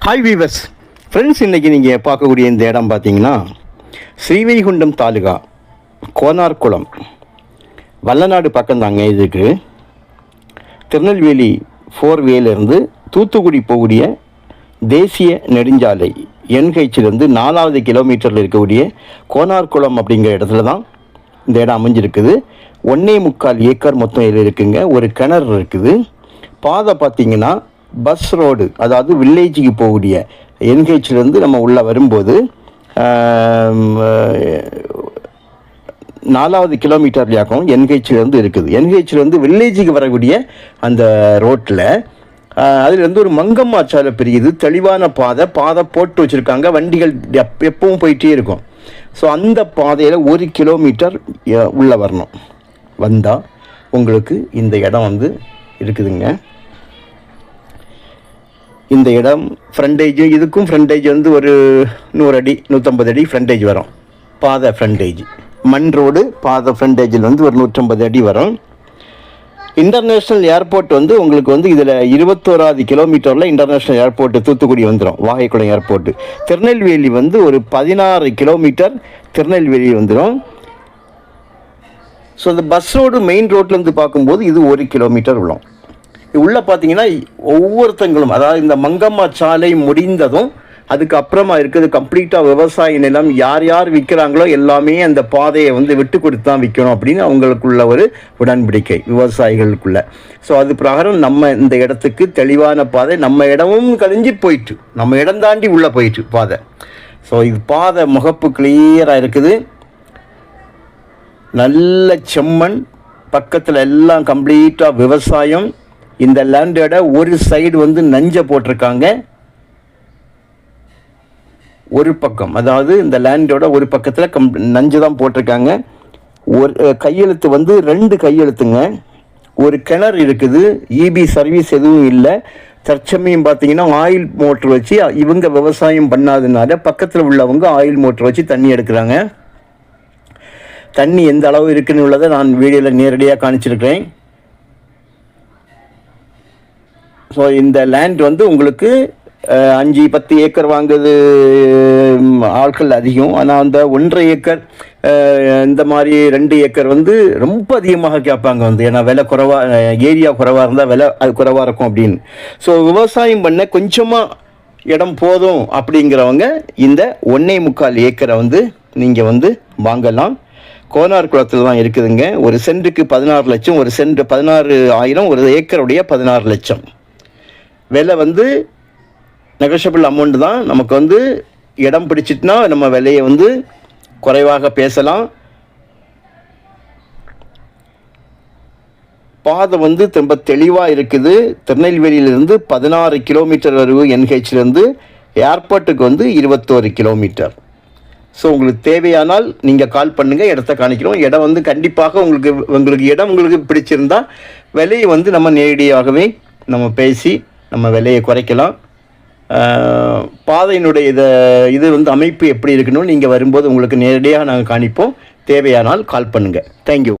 Hi viewers friends, இன்றைக்கி நீங்கள் பார்க்கக்கூடிய இந்த இடம் பார்த்தீங்கன்னா ஸ்ரீவைகுண்டம் தாலுகா கோனார்குளம் வல்லநாடு பக்கம்தாங்க. இதுக்கு திருநெல்வேலி 4வேலேருந்து தூத்துக்குடி போகக்கூடிய தேசிய நெடுஞ்சாலை என்ஹெச்சிலேருந்து 4வது கிலோமீட்டரில் இருக்கக்கூடிய கோனார்குளம் அப்படிங்கிற இடத்துல தான் இந்த இடம் அமைஞ்சிருக்குது. 1.25 ஏக்கர் மொத்தம் இதில் இருக்குங்க. ஒரு கிணறு இருக்குது. பாதை பார்த்திங்கன்னா பஸ் ரோடு, அதாவது வில்லேஜுக்கு போகக்கூடிய என்ஹெச்சிலேருந்து நம்ம உள்ளே வரும்போது 4வது கிலோமீட்டர்லையாக்கும் என்ஹெச்சிலேருந்து இருக்குது. என்ஹெச்சிலேருந்து வில்லேஜுக்கு வரக்கூடிய அந்த ரோட்டில் அதுலேருந்து ஒரு மங்கம்மா சாலை பிரியுது. தெளிவான பாதை போட்டு வச்சுருக்காங்க. வண்டிகள் எப்பவும் போயிட்டே இருக்கும். ஸோ அந்த பாதையில் 1 கிலோமீட்டர் உள்ளே வரணும். வந்தால் உங்களுக்கு இந்த இடம் இருக்குதுங்க. இந்த இடம் ஃப்ரண்டேஜ், இதுக்கும் ஃப்ரண்டேஜ் ஒரு 100 அடி 150 அடி ஃப்ரண்டேஜ் வரும். பாதை ஃப்ரண்டேஜ், மண் ரோடு பாதை ஃப்ரண்டேஜில் ஒரு 150 அடி வரும். இன்டர்நேஷ்னல் ஏர்போர்ட் உங்களுக்கு இதில் 21வது கிலோமீட்டரில் இன்டர்நேஷ்னல் ஏர்போர்ட் தூத்துக்குடி வந்துடும். வாகைக்குளம் ஏர்போர்ட்டு. திருநெல்வேலி ஒரு 16 கிலோமீட்டர் திருநெல்வேலி வந்துடும். ஸோ இந்த பஸ் ரோடு மெயின் ரோட்லேருந்து பார்க்கும்போது இது 1 கிலோமீட்டர் உள்ளோம். உள்ளே பார்த்தீங்கன்னா ஒவ்வொருத்தங்களும், அதாவது இந்த மங்கம்மா சாலை முடிந்ததும் அதுக்கப்புறமா இருக்குது கம்ப்ளீட்டாக விவசாய நிலம். யார் யார் விற்கிறாங்களோ எல்லாமே அந்த பாதையை விட்டு கொடுத்து தான் விற்கணும் அப்படின்னு அவங்களுக்குள்ள ஒரு உடன்படிக்கை விவசாயிகளுக்குள்ள. ஸோ அது பிரகாரம் நம்ம இந்த இடத்துக்கு தெளிவான பாதை, நம்ம இடமும் கழிஞ்சு போயிட்டு நம்ம இடம் தாண்டி உள்ளே போயிட்டு பாதை. ஸோ இது பாதை முகப்பு கிளியராக இருக்குது. நல்ல செம்மண், பக்கத்தில் எல்லாம் கம்ப்ளீட்டாக விவசாயம். இந்த லேண்டோட ஒரு சைடு நஞ்சை போட்டிருக்காங்க. ஒரு பக்கம், அதாவது இந்த லேண்டோட ஒரு பக்கத்தில் நஞ்சு தான் போட்டிருக்காங்க. ஒரு கையெழுத்து 2 கையெழுத்துங்க. ஒரு கிணறு இருக்குது. இபி சர்வீஸ் எதுவும் இல்லை. தற்சமயம் பார்த்தீங்கன்னா ஆயில் மோட்ரு வச்சு இவங்க விவசாயம் பண்ணாததுனால பக்கத்தில் உள்ளவங்க ஆயில் மோட்ரு வச்சு தண்ணி எடுக்கிறாங்க. தண்ணி எந்த அளவு இருக்குன்னு உள்ளதை நான் வீடியோவில் நேரடியாக காணிச்சிருக்கிறேன். ஸோ இந்த லேண்ட் உங்களுக்கு 5-10 ஏக்கர் வாங்குது ஆட்கள் அதிகம். ஆனால் அந்த 1.5 ஏக்கர் இந்த மாதிரி 2 ஏக்கர் ரொம்ப அதிகமாக கேட்பாங்க. ஏன்னா விலை குறைவாக, ஏரியா குறைவாக இருந்தால் விலை அது குறைவாக இருக்கும் அப்படின்னு. ஸோ விவசாயம் பண்ண கொஞ்சமாக இடம் போதும் அப்படிங்கிறவங்க இந்த 1.25 ஏக்கரை நீங்கள் வாங்கலாம். கோனார்குளத்தில் தான் இருக்குதுங்க. ஒரு சென்ட்டுக்கு 16 லட்சம், ஒரு சென்ட் 16,000, ஒரு ஏக்கருடைய 16 லட்சம். விலை நெகோஷியபிள் அமௌண்ட் தான். நமக்கு இடம் பிடிச்சிட்டுனா நம்ம விலையை குறைவாக பேசலாம். பாதை ரொம்ப தெளிவாக இருக்குது. திருநெல்வேலியிலிருந்து 16 கிலோமீட்டர் வரைக்கும் என்ஹெச்லேருந்து ஏர்போர்ட்டுக்கு 21 கிலோமீட்டர். ஸோ உங்களுக்கு தேவையானால் நீங்கள் கால் பண்ணுங்கள், இடத்த காணிக்கிறோம். இடம் கண்டிப்பாக உங்களுக்கு இடம் பிடிச்சிருந்தா விலையை நம்ம நேரடியாகவே நம்ம பேசி நம்ம விலையை குறைக்கலாம். பாதையினுடைய இது அமைப்பு எப்படி இருக்கணும், நீங்கள் வரும்போது உங்களுக்கு நேரடியாக நாங்கள் காணிப்போம். தேவையானால் கால் பண்ணுங்கள். தேங்க்யூ.